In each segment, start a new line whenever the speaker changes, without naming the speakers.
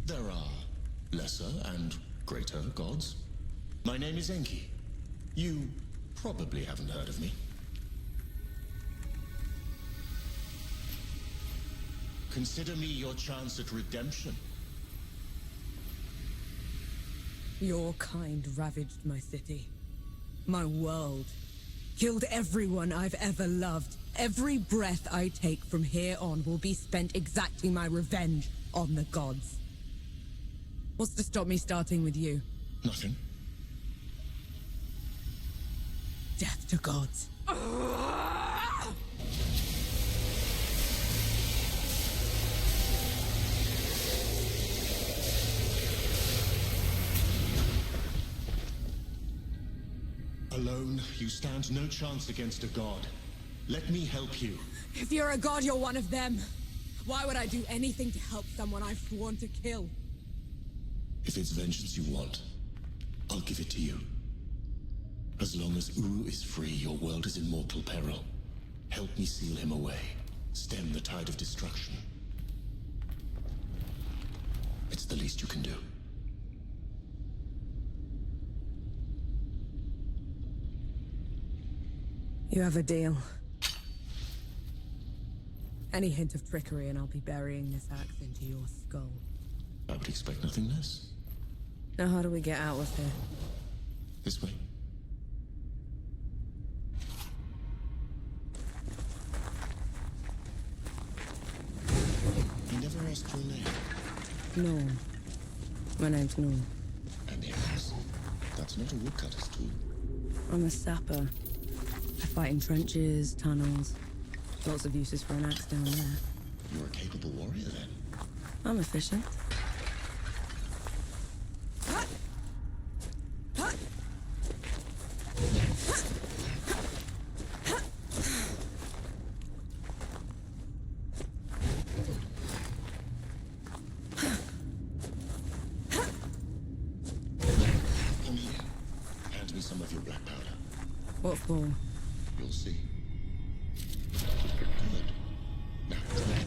There are lesser and greater gods. My name is Enki. You probably haven't heard of me. Consider me your chance at redemption.
Your kind ravaged my city, my world, killed everyone I've ever loved. Every breath I take from here on will be spent exacting my revenge on the gods. What's to stop me starting with you?
Nothing.
Death to gods.
Alone, you stand no chance against a god. Let me help you.
If you're a god, you're one of them. Why would I do anything to help someone I've sworn to kill?
If it's vengeance you want, I'll give it to you. As long as Uru is free, your world is in mortal peril. Help me seal him away. Stem the tide of destruction. It's the least you can do.
You have a deal. Any hint of trickery and I'll be burying this axe into your skull.
I would expect nothing less.
Now how do we get out of here?
This way. You never asked your name.
Norm. My name's Norm.
And the axe? That's not a woodcutter's tool.
I'm a sapper. I fight in trenches, tunnels. Lots of uses for an axe down there.
You're a capable warrior, then?
I'm efficient.
Come here. Hand me some of your black powder.
What for?
You'll see. Good. Now, come on.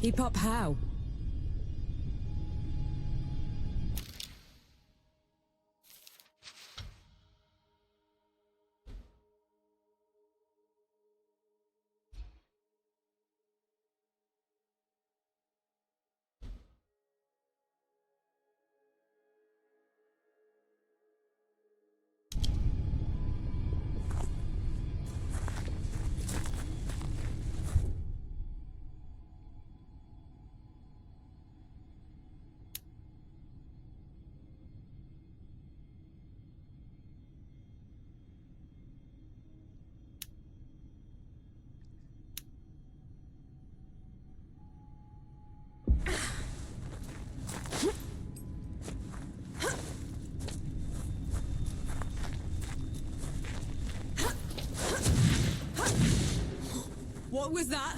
Keep up how? What was that?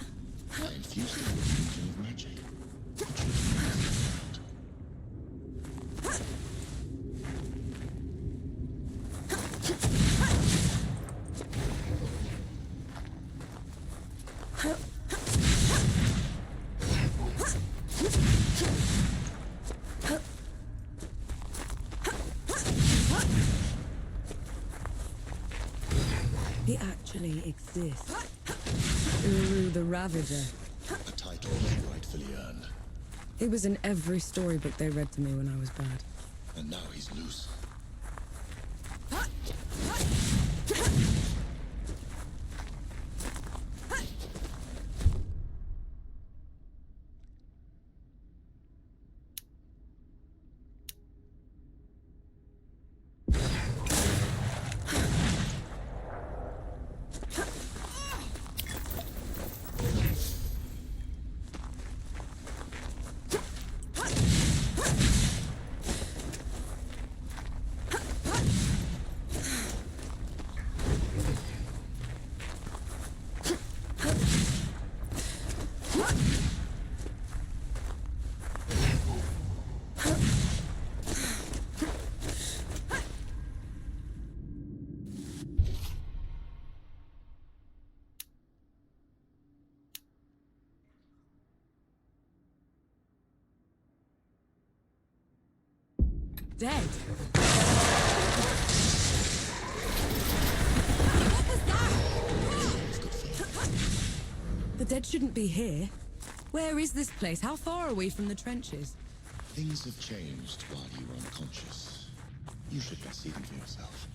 I infused it with a fusion of magic.
He actually exists. Uru the Ravager.
A title he rightfully earned.
He was in every storybook they read to me when I was bad.
And now he's loose.
Dead. What was that? The dead shouldn't be here. Where is this place? How far are we from the trenches?
Things have changed while you were unconscious. You should go see them for yourself.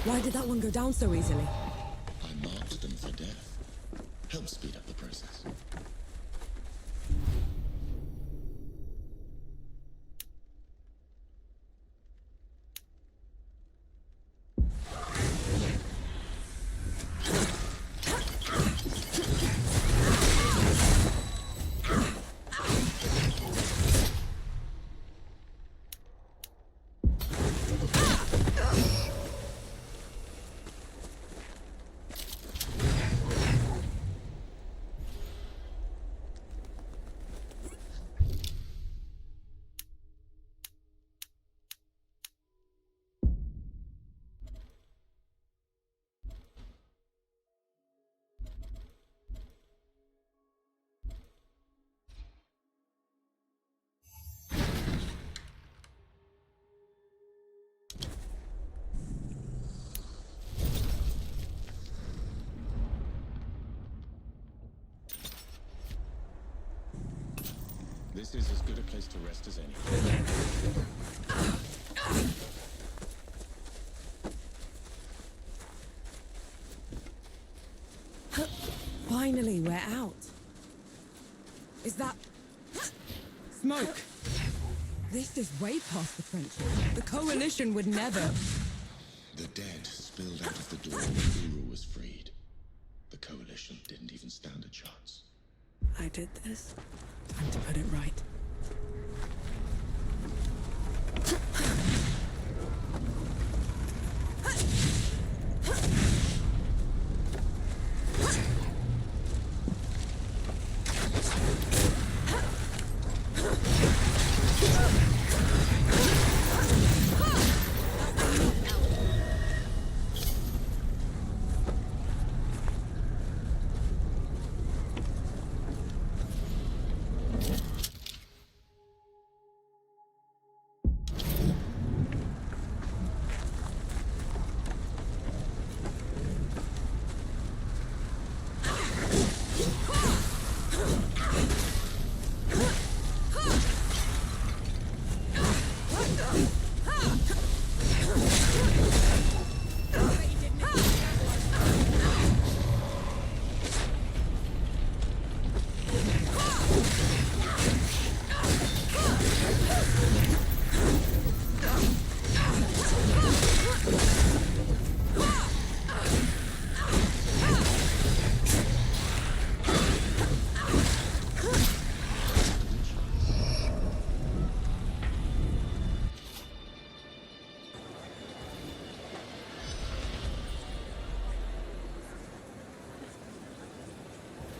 Why did that one go down so easily?
I marked them for death. Help speed up the process. This is as good a place to rest as any.
Finally, we're out. Is that... smoke? This is way past the trenches. The Coalition would never...
The dead spilled out of the door when Uru was freed. The Coalition didn't even stand a chance.
I did this. Time to put it right.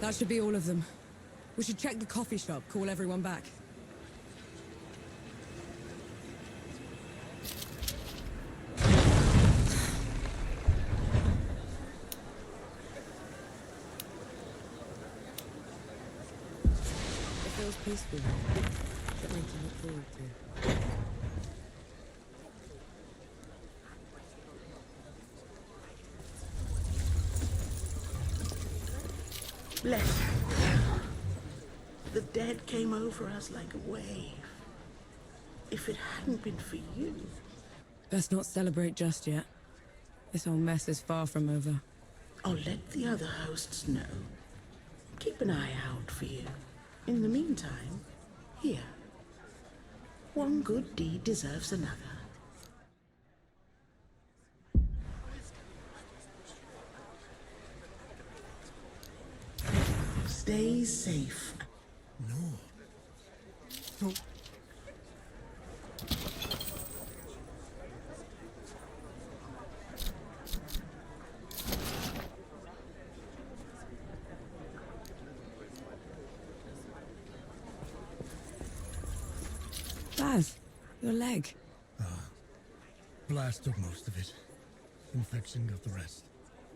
That should be all of them. We should check the coffee shop, call everyone back. It feels peaceful. Something to look forward to.
Bless you. The dead came over us like a wave. If it hadn't been for you...
Best not celebrate just yet. This whole mess is far from over.
I'll let the other hosts know. Keep an eye out for you. In the meantime, here. One good deed deserves another. Stay safe.
No.
Don't...
Baz, your leg.
Blast took most of it. Infection got the rest.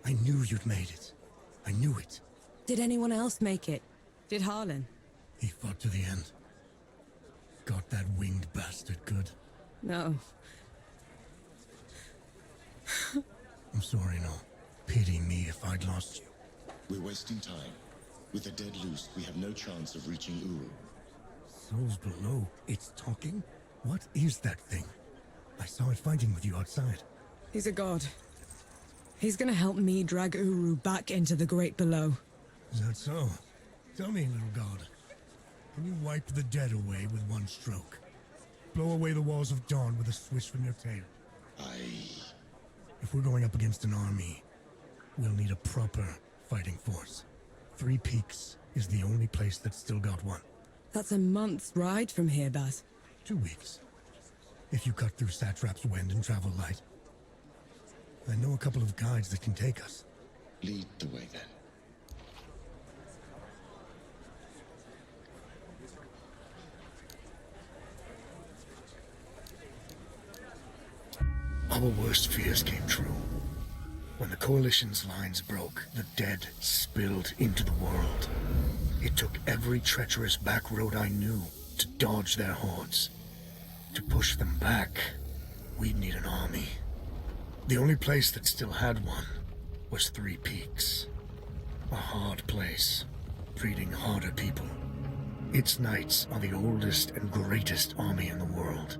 I knew you'd made it. I knew it.
Did anyone else make it? Did Harlan?
He fought to the end. Got that winged bastard good.
No.
I'm sorry, no. Pity me if I'd lost you.
We're wasting time. With the dead loose, we have no chance of reaching Uru.
Souls below. It's talking? What is that thing? I saw it fighting with you outside.
He's a god. He's gonna help me drag Uru back into the great below.
Is that so? Tell me, little god. Can you wipe the dead away with one stroke? Blow away the walls of dawn with a swish from your tail? If we're going up against an army, we'll need a proper fighting force. Three Peaks is the only place that's still got one.
That's a month's ride from here, Baz.
2 weeks. If you cut through Satrap's wind and travel light. I know a couple of guides that can take us.
Lead the way, then.
Our worst fears came true. When the Coalition's lines broke, the dead spilled into the world. It took every treacherous back road I knew to dodge their hordes. To push them back, we'd need an army. The only place that still had one was Three Peaks. A hard place, breeding harder people. Its knights are the oldest and greatest army in the world.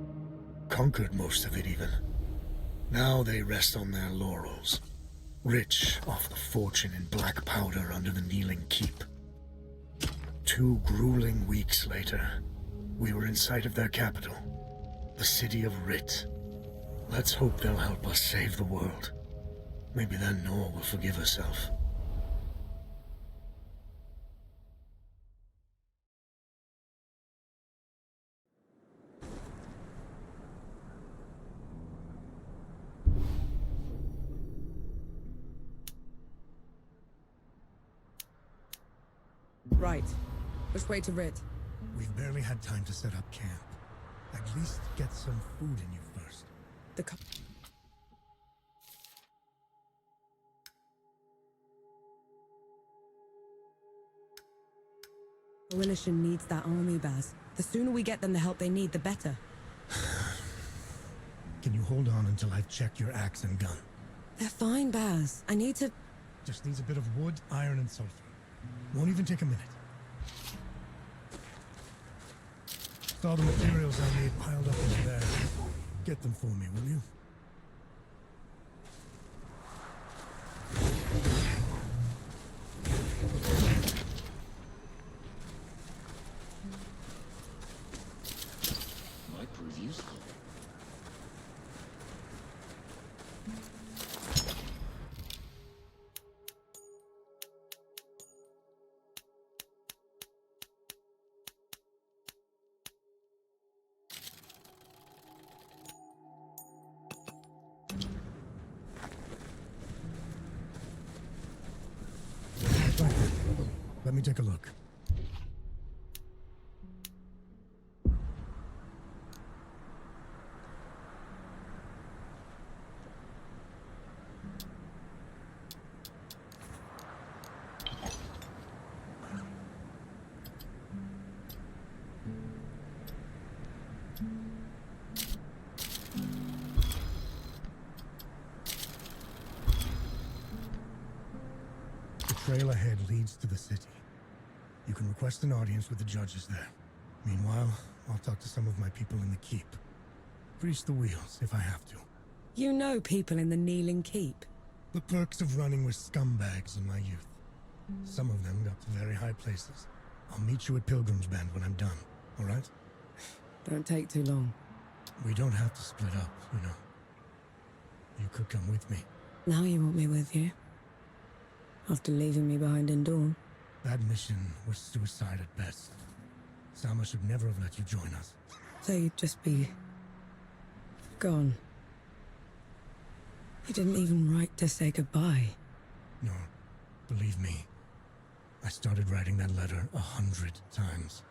Conquered most of it even. Now they rest on their laurels, rich off the fortune in black powder under the Kneeling Keep. 2 grueling weeks later, we were in sight of their capital, the city of Rit. Let's hope they'll help us save the world. Maybe then Nor will forgive herself.
Right. Which way to Rit?
We've barely had time to set up camp. At least get some food in you first.
The Coalition needs that army, Baz. The sooner we get them the help they need, the better.
Can you hold on until I've checked your axe and gun?
They're fine, Baz. I need to...
Just needs a bit of wood, iron, and sulfur. Won't even take a minute. Saw the materials I need piled up in there. Get them for me, will you?
Might prove useful.
Let me take a look. The trail ahead leads to the city. You can request an audience with the judges there. Meanwhile, I'll talk to some of my people in the keep. Grease the wheels if I have to.
You know people in the Kneeling Keep.
The perks of running with scumbags in my youth. Some of them got to very high places. I'll meet you at Pilgrim's Bend when I'm done, all right?
Don't take too long.
We don't have to split up, you know. You could come with me.
Now you want me with you? After leaving me behind in Dawn?
That mission was suicide at best. Sama should never have let you join us.
They'd just be gone. You didn't even write to say goodbye.
No, believe me. I started writing that letter 100 times.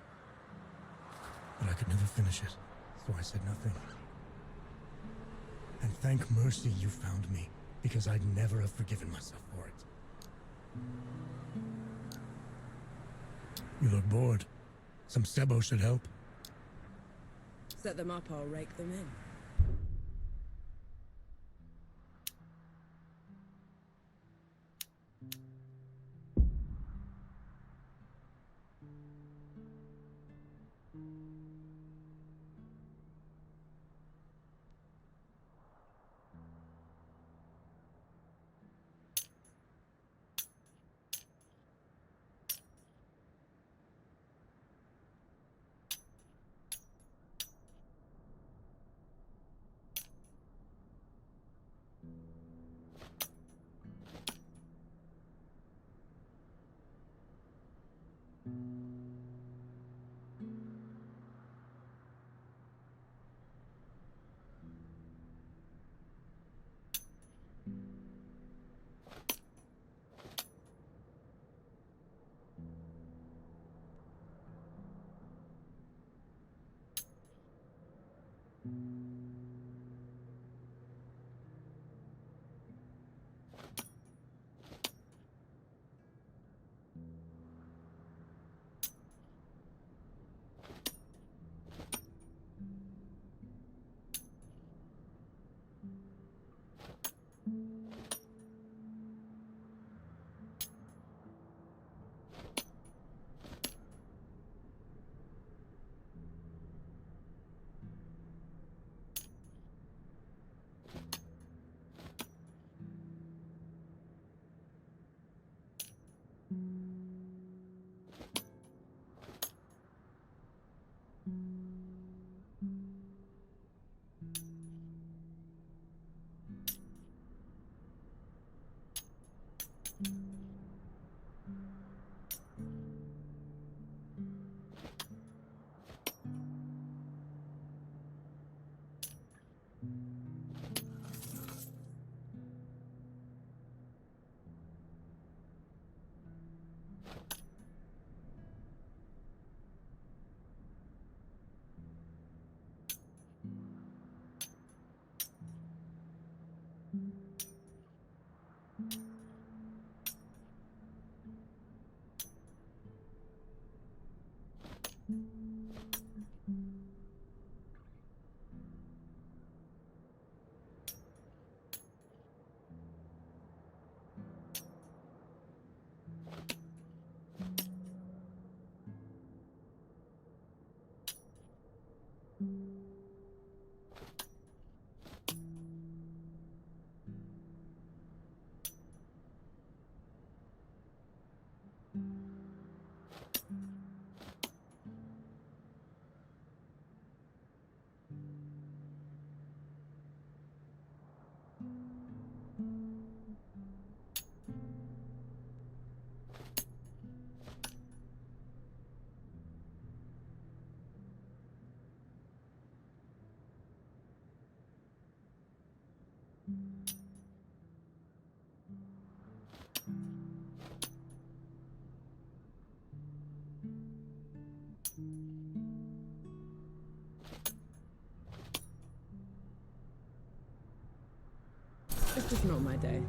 But I could never finish it, so I said nothing. And thank mercy you found me, because I'd never have forgiven myself for it. You look bored. Some Sebo should help.
Set them up, I'll rake them in. It's just not my day.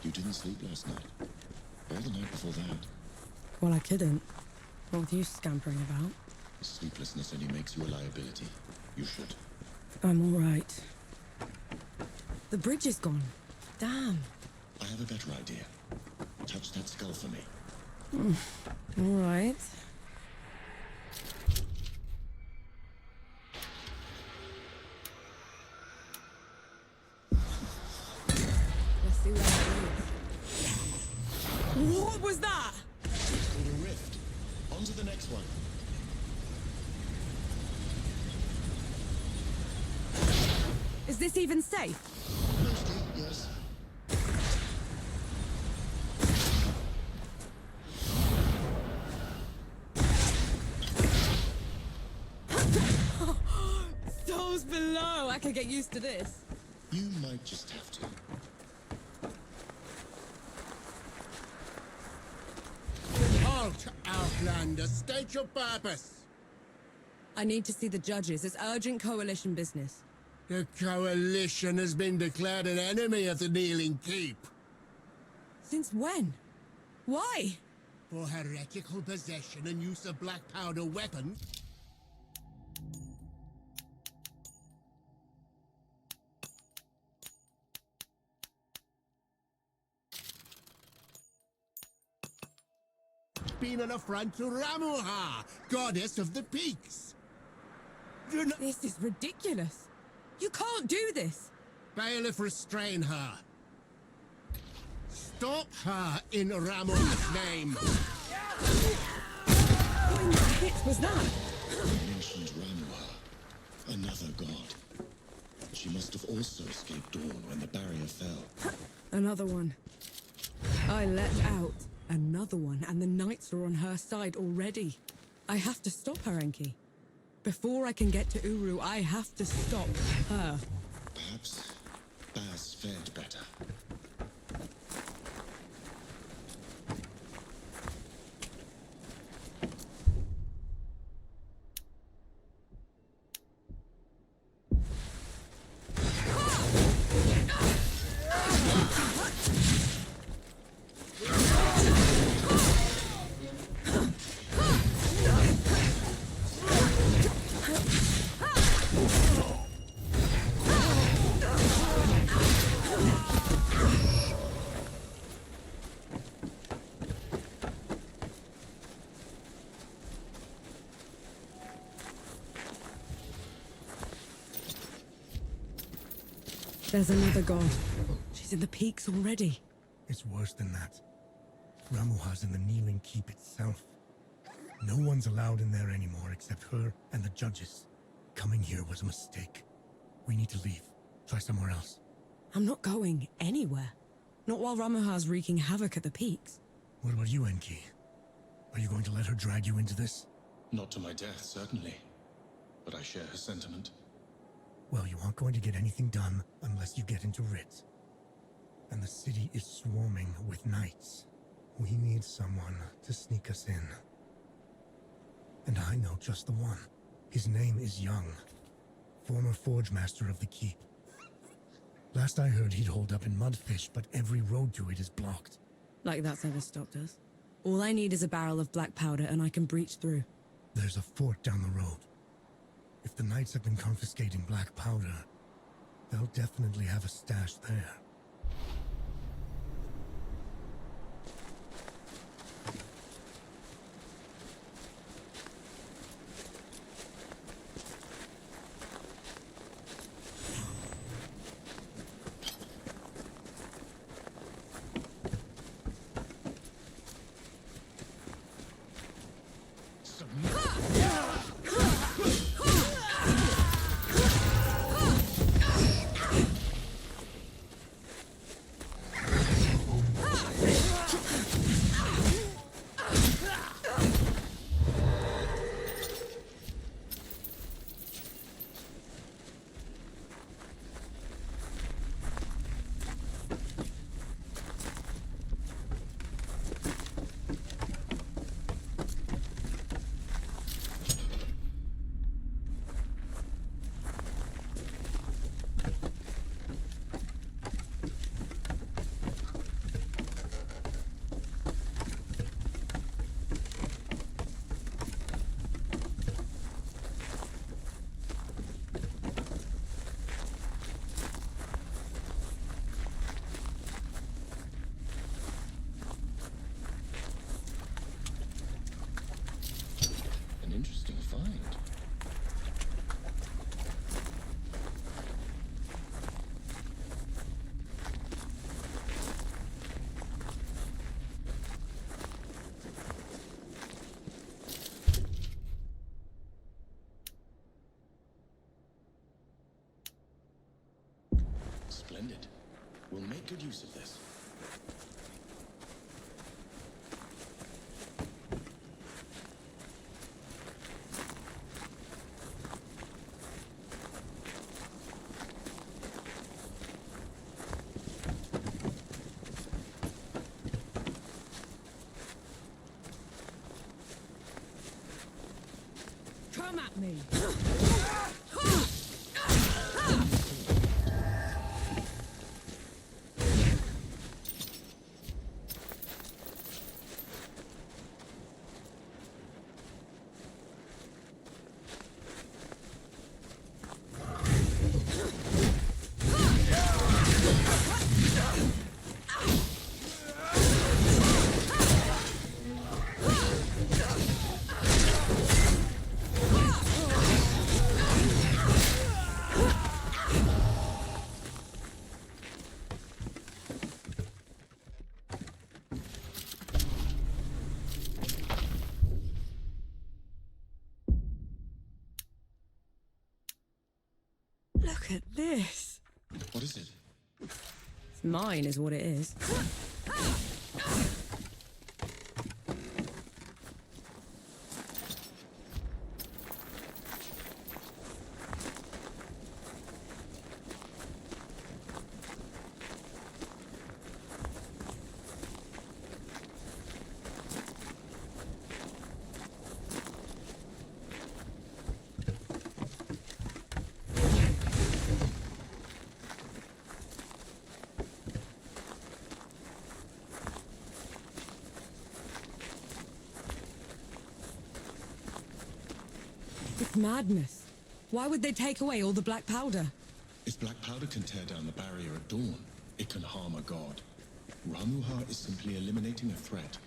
You didn't sleep last night? Or the night before that?
Well, I couldn't. What with you scampering about?
Sleeplessness only makes you a liability. You should.
I'm all right. The bridge is gone. Damn.
I have a better idea. Touch that skull for me.
All right. Let's see what it is. What was that?
It's called a rift. On to the next one.
Is this even safe?
Mostly, yes.
Those below! I could get used to this.
You might just have to.
Halt, Outlander! State your purpose!
I need to see the judges. It's urgent coalition business.
The Coalition has been declared an enemy of the Kneeling Keep
Since when? Why?
for heretical possession and use of black powder weapons. Been an affront to Ramuha, goddess of the peaks. Do not
This is ridiculous. You can't do this.
bailiff restrain her. Stop her in Ramuha's name.
What in the hit was that?
Mentioned Ramuha, another god. She must have also escaped Dawn when the barrier fell.
Another one. I let out another one, and the knights are on her side already. I have to stop her, Enki. Before I can get to Uru, I have to stop her.
Perhaps Baz fared better.
There's another god. She's in the peaks already.
It's worse than that. Ramuha's in the Kneeling Keep itself. No one's allowed in there anymore except her and the judges. Coming here was a mistake. We need to leave. Try somewhere else.
I'm not going anywhere. Not while Ramuha's wreaking havoc at the peaks.
What about you, Enki? Are you going to let her drag you into this?
Not to my death, certainly. But I share her sentiment.
Well, you aren't going to get anything done unless you get into Rit. And the city is swarming with knights. We need someone to sneak us in. And I know just the one. His name is Young, former Forge Master of the Keep. Last I heard, he'd hold up in Mudfish, but every road to it is blocked.
Like that's ever stopped us. All I need is a barrel of black powder and I can breach through.
There's a fort down the road. If the knights have been confiscating black powder, they'll definitely have a stash there.
Splendid. We'll make good use of this.
Come at me! Look at this.
What is it?
It's mine, is what it is. It's madness. Why would they take away all the black powder?
If black powder can tear down the barrier at dawn, it can harm a god. Ramuha is simply eliminating a threat